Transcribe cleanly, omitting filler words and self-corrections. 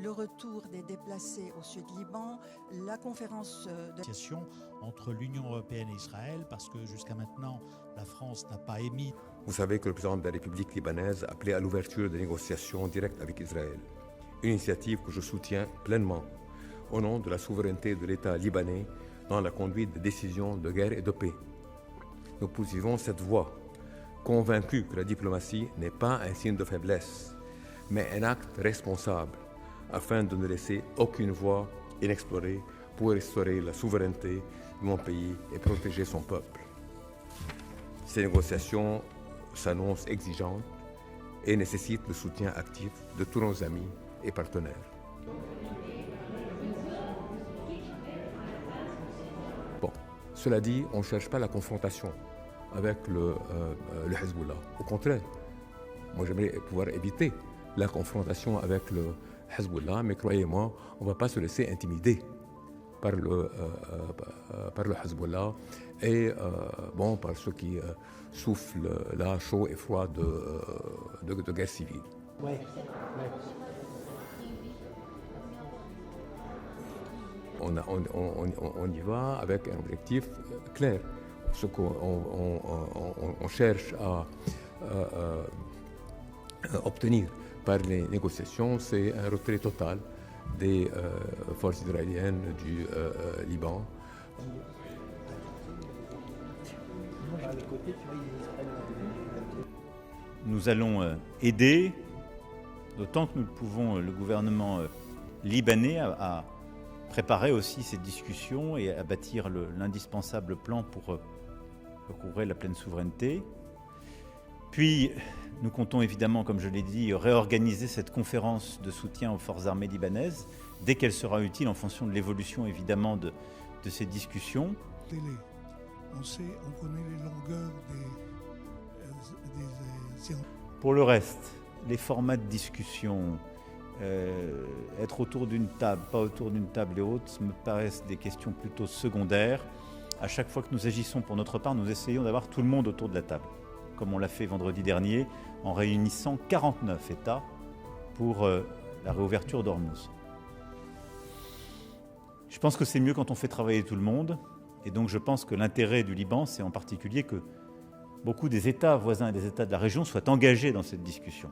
le retour des déplacés au Sud-Liban, la conférence de entre l'Union européenne et Israël, parce que jusqu'à maintenant, la France n'a pas émis. Vous savez que le président de la République libanaise appelait à l'ouverture des négociations directes avec Israël. Une initiative que je soutiens pleinement au nom de la souveraineté de l'État libanais dans la conduite des décisions de guerre et de paix. Nous poursuivons cette voie, convaincus que la diplomatie n'est pas un signe de faiblesse, mais un acte responsable, afin de ne laisser aucune voie inexplorée pour restaurer la souveraineté de mon pays et protéger son peuple. Ces négociations s'annoncent exigeantes et nécessitent le soutien actif de tous nos amis et partenaires. Bon, cela dit, on ne cherche pas la confrontation avec le Hezbollah. Au contraire, moi j'aimerais pouvoir éviter la confrontation avec le Hezbollah, mais croyez-moi, on ne va pas se laisser intimider par le Hezbollah et par ceux qui soufflent là chaud et froid de guerre civile. Ouais. On y va avec un objectif clair. Ce qu'on cherche à obtenir par les négociations, c'est un retrait total des forces israéliennes du Liban. Nous allons aider, d'autant que nous le pouvons, le gouvernement libanais à préparer aussi ces discussions et à bâtir l'indispensable plan pour recouvrer la pleine souveraineté. Puis, nous comptons évidemment, comme je l'ai dit, réorganiser cette conférence de soutien aux forces armées libanaises dès qu'elle sera utile en fonction de l'évolution évidemment de ces discussions. On connaît les longueurs des... Pour le reste, les formats de discussion, être autour d'une table, pas autour d'une table et autres, me paraissent des questions plutôt secondaires. À chaque fois que nous agissons pour notre part, nous essayons d'avoir tout le monde autour de la table, comme on l'a fait vendredi dernier, en réunissant 49 États pour la réouverture d'Ormuz. Je pense que c'est mieux quand on fait travailler tout le monde, et donc je pense que l'intérêt du Liban, c'est en particulier que beaucoup des États voisins et des États de la région soient engagés dans cette discussion.